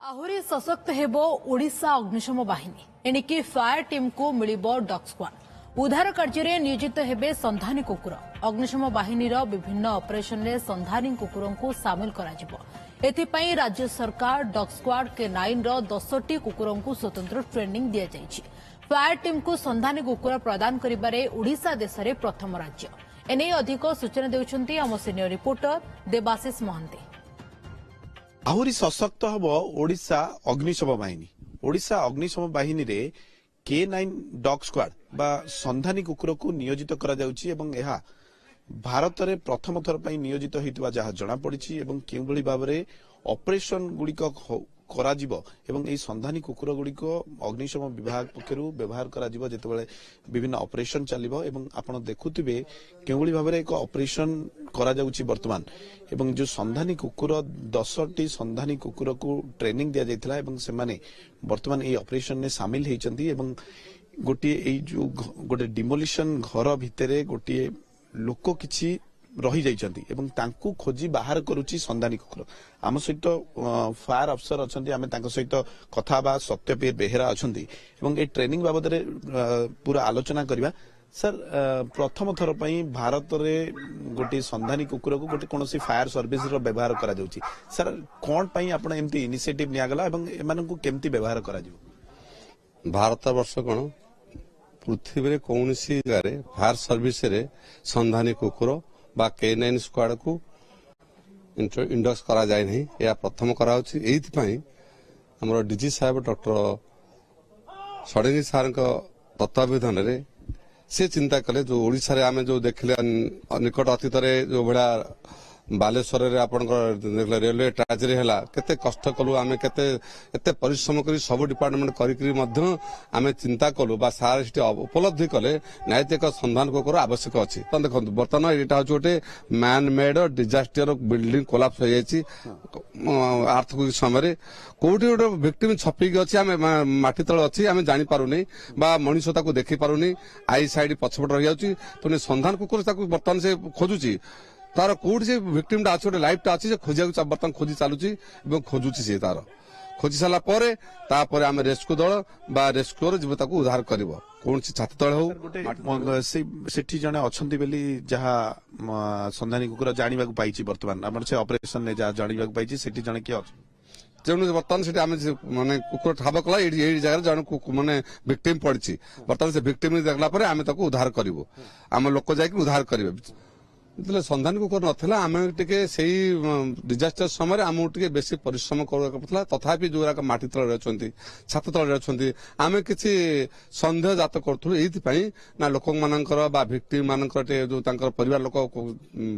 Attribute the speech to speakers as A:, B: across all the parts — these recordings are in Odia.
A: ଆହୁରି ସଶକ୍ତ ହେବ ଓଡ଼ିଶା ଅଗ୍ନିଶମ ବାହିନୀ। ଏଣିକି ଫାୟାର ଟିମ୍କୁ ମିଳିବ ଡଗ୍ ସ୍କ୍ୱାଡ୍। ଉଦ୍ଧାର କାର୍ଯ୍ୟରେ ନିୟୋଜିତ ହେବେ ସନ୍ଧାନୀ କୁକୁର। ଅଗ୍ନିଶମ ବାହିନୀର ବିଭିନ୍ନ ଅପରେସନରେ ସନ୍ଧାନୀ କୁକୁରଙ୍କୁ ସାମିଲ କରାଯିବ। ଏଥିପାଇଁ ରାଜ୍ୟ ସରକାର ଡଗ୍ ସ୍କ୍ୱାଡ୍ K9ର 10ଟି କୁକୁରଙ୍କୁ ସ୍ୱତନ୍ତ୍ର ଟ୍ରେନିଂ ଦିଆଯାଇଛି। ଫାୟାର ଟିମ୍କୁ ସନ୍ଧାନୀ କୁକୁର ପ୍ରଦାନ କରିବାରେ ଓଡ଼ିଶା ଦେଶରେ ପ୍ରଥମ ରାଜ୍ୟ। ଏନେଇ ଅଧିକ ସୂଚନା ଦେଉଛନ୍ତି ଆମ ସିନିୟର ରିପୋର୍ଟର ଦେବାଶିଷ ମହାନ୍ତି।
B: ଆହୁରି ସଶକ୍ତ ହେବ ଓଡ଼ିଶା ଅଗ୍ନିଶମ ବାହିନୀ। ଓଡ଼ିଶା ଅଗ୍ନିଶମ ବାହିନୀରେ K9 ଡଗ୍ ସ୍କ୍ୱାଡ୍ ବା ସନ୍ଧାନୀ କୁକୁରକୁ ନିୟୋଜିତ କରାଯାଉଛି ଏବଂ ଏହା ଭାରତରେ ପ୍ରଥମ ଥର ପାଇଁ ନିୟୋଜିତ ହୋଇଥିବା ଯାହା ଜଣାପଡ଼ିଛି ଏବଂ କେଉଁଭଳି ଭାବରେ ଅପରେସନ ଗୁଡ଼ିକ କରାଯିବ ଏବଂ ଏହି ସନ୍ଧାନୀ କୁକୁର ଗୁଡ଼ିକ ଅଗ୍ନିଶମ ବିଭାଗ ପକ୍ଷରୁ ବ୍ୟବହାର କରାଯିବ ଯେତେବେଳେ ବିଭିନ୍ନ ଅପରେସନ ଚାଲିବ ଏବଂ ଆପଣ ଦେଖୁଥିବେ କେଉଁଭଳି ଭାବରେ ଏକ ଅପରେସନ କରାଯାଉଛି ବର୍ତ୍ତମାନ ଏବଂ ଯେଉଁ ସନ୍ଧାନୀ କୁକୁର 10ଟି ସନ୍ଧାନୀ କୁକୁରକୁ ଟ୍ରେନିଂ ଦିଆଯାଇଥିଲା ଏବଂ ସେମାନେ ବର୍ତ୍ତମାନ ଏହି ଅପରେସନରେ ସାମିଲ ହୋଇଛନ୍ତି ଏବଂ ଗୋଟିଏ ଏଇ ଯେଉଁ ଗୋଟେ ଡିମୋଲିସନ ଘର ଭିତରେ ଗୋଟିଏ ଲୋକ କିଛି ରହି ଯାଇଛନ୍ତି ଏବଂ ତାଙ୍କୁ ଖୋଜି ବାହାର କରୁଛି ସନ୍ଧାନୀ କୁକୁର। ଆମ ସହିତ ଫାୟାର ଅଫିସର ଅଛନ୍ତି, ଆମେ ତାଙ୍କ ସହିତ କଥା ହେବା। ସତ୍ୟପୀର ବେହେରା ଅଛନ୍ତି ଏବଂ এই ଟ୍ରେନିଂ ବାବଦରେ ପୁରା ଆଲୋଚନା କରିବା। ସାର୍, ପ୍ରଥମ ଥର ପାଇଁ ଭାରତରେ ଗୋଟିଏ ସନ୍ଧାନୀ କୁକୁରକୁ ଗୋଟେ କୌଣସି ଫାୟାର ସର୍ଭିସର ବ୍ୟବହାର କରାଯାଉଛି। ସାର୍, କ'ଣ ପାଇଁ ଆପଣ ଏମିତି ଇନିସିଏଟିଭ ନିଆଗଲା ଏବଂ ଏମାନଙ୍କୁ କେମିତି ବ୍ୟବହାର କରାଯିବ?
C: ଭାରତ ବର୍ଷ କ'ଣ ପୃଥିବୀରେ କୌଣସି ଜାଗାରେ ଫାୟାର ସର୍ଭିସରେ ସନ୍ଧାନୀ କୁକୁର বা K9 ସ୍କ୍ୱାଡ୍ କୁ ଇଣ୍ଡକ୍ସ କରାଯାଏ ନାହିଁ। ଏହା ପ୍ରଥମ କରାଯାଉଛି। ଏଇଥିପାଇଁ ଆମର ଡିଜି ସାହେବ ଡକ୍ଟର ଷଡ଼ଙ୍ଗୀ ସାର୍ଙ୍କ ତତ୍ତ୍ୱାବଧାନରେ ସେ ଚିନ୍ତା କଲେ ଯେଉଁ ଓଡ଼ିଶାରେ ଆମେ ଯେଉଁ ଦେଖିଲେ ନିକଟ ଅତୀତରେ ଯେଉଁ ଭଳିଆ ବାଲେଶ୍ୱରରେ ଆପଣଙ୍କର ରେଲୱେ ଟ୍ରାଜେଡି ହେଲା, କେତେ କଷ୍ଟ କଲୁ ଆମେ, କେତେ ଏତେ ପରିଶ୍ରମ କରି ସବୁ ଡିପାର୍ଟମେଣ୍ଟ କରିକି ମଧ୍ୟ ଆମେ ଚିନ୍ତା କଲୁ ବା ସାର୍ ସେଠି ଉପଲବ୍ଧି କଲେ ନିହାତି ଏକ ସନ୍ଧାନ କୁକୁର ଆବଶ୍ୟକ ଅଛି। ତ ଦେଖନ୍ତୁ ବର୍ତ୍ତମାନ ଏଇଟା ହେଉଛି ଗୋଟେ man made disaster building collapse ହୋଇଯାଇଛି ଆର୍ଥକ୍ୱେକ୍ ସମୟରେ। କୋଉଠି ଗୋଟେ ଭିକ୍ଟିମ ଛପିକି ଅଛି, ଆମେ ମାଟି ତଳେ ଅଛି, ଆମେ ଜାଣିପାରୁନି ବା ମଣିଷ ତାକୁ ଦେଖିପାରୁନି, ଆଇ ସାଇଡ୍ ପଛପଟେ ରହିଯାଉଛି। ତେଣୁ ସନ୍ଧାନ କୁକୁର ତାକୁ ବର୍ତ୍ତମାନ ସେ ଖୋଜୁଛି, ତାର କୋଉଠି ସେ ଭିକ୍ଟିମଟା ଅଛି, ଗୋଟେ ଲାଇଫଟା ଅଛି, ସେ ଖୋଜିବାକୁ ବର୍ତ୍ତମାନ ଖୋଜି ଚାଲୁଛି ଏବଂ ଖୋଜୁଛି। ସେ ତାର ଖୋଜି ସାରିଲା ପରେ ତାପରେ ଆମେ ରେସ୍କ୍ୟୁ ଦଳ ବା ରେସ୍କ୍ୟୁର ଯିବ ତାକୁ ଉଦ୍ଧାର କରିବ, କୌଣସି ଛାତି ତଳେ ହଉ।
B: ସେଠି ଜଣେ ଅଛନ୍ତି ବୋଲି ଯାହା ସନ୍ଧାନୀ କୁକୁର ଜାଣିବାକୁ ପାଇଛି ବର୍ତ୍ତମାନ ଆମର ସେ ଅପରେସନରେ ଯାହା ଜାଣିବାକୁ ପାଇଛି ସେଠି ଜଣେ କିଏ ଅଛି।
C: ତେଣୁ ବର୍ତ୍ତମାନ ସେଠି ଆମେ ମାନେ କୁକୁର ଠାବ କଲା ଏଇ ଜାଗାରେ ଜଣେ ମାନେ ଭିକ୍ଟିମ ପଡିଛି। ବର୍ତ୍ତମାନ ସେ ଭିକ୍ଟିମ ଦେଖିଲା ପରେ ଆମେ ତାକୁ ଉଦ୍ଧାର କରିବୁ, ଆମ ଲୋକ ଯାଇକି ଉଦ୍ଧାର କରିବେ। ଯେତେବେଳେ ସନ୍ଧାନୀ କୁକୁର ନଥିଲା ଆମେ ଟିକେ ସେଇ ଡିଜାଷ୍ଟର ସମୟରେ ଆମକୁ ଟିକେ ବେଶୀ ପରିଶ୍ରମ କରିବାକୁ ପଡୁଥିଲା। ତଥାପି ଯୋଉଗୁଡାକ ମାଟି ତଳରେ ଅଛନ୍ତି, ଛାତ ତଳରେ ଅଛନ୍ତି, ଆମେ କିଛି ସନ୍ଦେହ ଜାତ କରୁଥିଲୁ। ଏଇଥିପାଇଁ ନା ଲୋକମାନଙ୍କର ବା ଭିକ୍ଟିମ ମାନଙ୍କର ଯୋଉ ତାଙ୍କର ପରିବାର ଲୋକ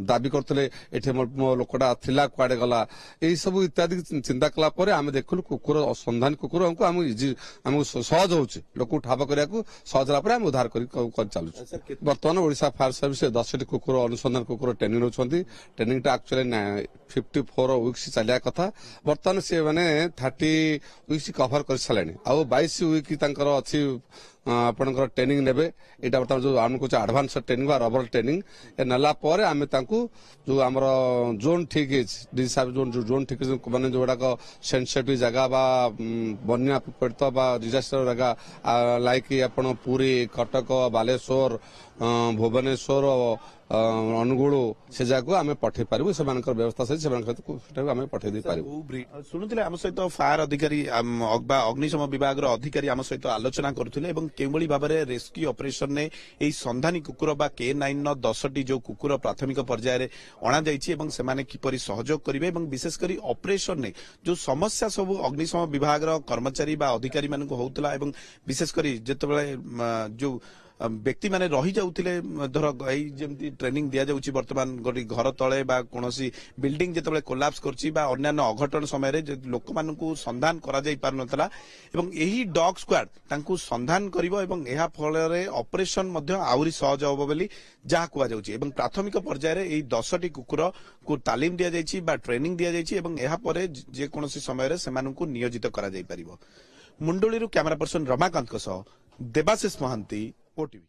C: ଦାବି କରୁଥିଲେ ଏଠି ମୋ ଲୋକଟା ଥିଲା କୁଆଡେ ଗଲା, ଏଇ ସବୁ ଇତ୍ୟାଦି ଚିନ୍ତା କଲା ପରେ ଆମେ ଦେଖିଲୁ କୁକୁର ସନ୍ଧାନୀ କୁକୁରଙ୍କୁ ଆମକୁ ସହଜ ହଉଛି, ଲୋକଙ୍କୁ ଠାବ କରିବାକୁ ସହଜ ହେଲା ପରେ ଆମେ ଉଦ୍ଧାର କରି ଚାଲୁଛୁ। ବର୍ତ୍ତମାନ ଓଡ଼ିଶା ଫାୟାର ସର୍ଭିସ 10ଟି କୁକୁର ଅନୁସନ୍ଧାନ କୁକୁର ଟ୍ରେନିଂ ନେଉଛନ୍ତି। ଟ୍ରେନିଂଟା ଆକ୍ଚୁଆଲି 54 ୱିକ୍ସ ଚାଲିବା କଥା। ବର୍ତ୍ତମାନ ସେ ମାନେ 30 ୱିକ୍ସ କଭର କରିସାରିଲେଣି, ଆଉ 22 ୱିକ୍ ତାଙ୍କର ଅଛି ଆପଣଙ୍କର ଟ୍ରେନିଂ ନେବେ। ଏଇଟା ବର୍ତ୍ତମାନ ଯୋଉ ଆମେ କହୁଛୁ ଆଡଭାନ୍ସ ଟ୍ରେନିଂ ବା ରବର ଟ୍ରେନିଂ ନେଲା ପରେ ଆମେ ତାଙ୍କୁ ଯୋଉ ଆମର ଜୋନ୍ ଠିକ୍ ହେଇଛି, ଡିଜି ସାହେବ ଜୋନ୍ ଠିକ୍ ମାନେ ଯୋଉଗୁଡାକ ସେନ୍ସିଟିଭ ଜାଗା ବା ବନ୍ୟା ପୀଡ଼ିତ ବା ଡିଜାଷ୍ଟର ଜାଗା ଲାଇକ୍ ଆପଣ ପୁରୀ, କଟକ, ବାଲେଶ୍ୱର, ଭୁବନେଶ୍ୱର, ଅନୁଗୁଳ, ସେ ଜାଗାକୁ ଆମେ ପଠେଇ ପାରିବୁ। ସେମାନଙ୍କର ବ୍ୟବସ୍ଥା ସହିତ ସେମାନଙ୍କୁ ଆମେ ପଠେଇ ଦେଇ ପାରିବୁ।
B: ଶୁଣୁଥିଲେ ଆମ ସହିତ ଫାୟାର ଅଧିକାରୀ ବା ଅଗ୍ନିଶମ ବିଭାଗର ଅଧିକାରୀ ଆମ ସହିତ ଆଲୋଚନା କରୁଥିଲେ ଏବଂ କେଉଁଭଳି ଭାବରେ ରେସ୍କ୍ୟୁ ଅପରେସନରେ ଏହି ସନ୍ଧାନୀ କୁକୁର ବା K9ର 10ଟି ଯୋଉ କୁକୁର ପ୍ରାଥମିକ ପର୍ଯ୍ୟାୟରେ ଅଣାଯାଇଛି ଏବଂ ସେମାନେ କିପରି ସହଯୋଗ କରିବେ ଏବଂ ବିଶେଷ କରି ଅପରେସନରେ ଯୋଉ ସମସ୍ୟା ସବୁ ଅଗ୍ନିଶମ ବିଭାଗର କର୍ମଚାରୀ ବା ଅଧିକାରୀ ମାନଙ୍କୁ ହଉଥିଲା ଏବଂ ବିଶେଷ କରି ଯେତେବେଳେ ଯୋଉ ବ୍ୟକ୍ତି ମାନେ ରହି ଯାଉଥିଲେ, ଧର ଏଇ ଯେମିତି ଟ୍ରେନିଂ ଦିଆଯାଉଛି ବର୍ତ୍ତମାନ ଗୋଟେ ଘର ତଳେ ବା କୌଣସି ବିଲ୍ଡିଂ ଯେତେବେଳେ କୋଲାପ୍ସ କରୁଛି ବା ଅନ୍ୟାନ୍ୟ ଅଘଟଣ ସମୟରେ ଲୋକମାନଙ୍କୁ ସନ୍ଧାନ କରାଯାଇ ପାରୁନଥିଲା ଏବଂ ଏହି ଡଗ୍ ସ୍କ୍ୱାଡ୍ ତାଙ୍କୁ ସନ୍ଧାନ କରିବ ଏବଂ ଏହା ଫଳରେ ଅପରେସନ ମଧ୍ୟ ଆହୁରି ସହଜ ହେବ ବୋଲି ଯାହା କୁହାଯାଉଛି ଏବଂ ପ୍ରାଥମିକ ପର୍ଯ୍ୟାୟରେ ଏହି 10ଟି କୁକୁରକୁ ତାଲିମ ଦିଆଯାଇଛି ବା ଟ୍ରେନିଂ ଦିଆଯାଇଛି ଏବଂ ଏହାପରେ ଯେକୌଣସି ସମୟରେ ସେମାନଙ୍କୁ ନିୟୋଜିତ କରାଯାଇ ପାରିବ। ମୁଣ୍ଡୁଳିରୁ କ୍ୟାମେରା ପର୍ସନ ରମାକାନ୍ତଙ୍କ ସହ ଦେବାଶିଷ ମହାନ୍ତି, OTV।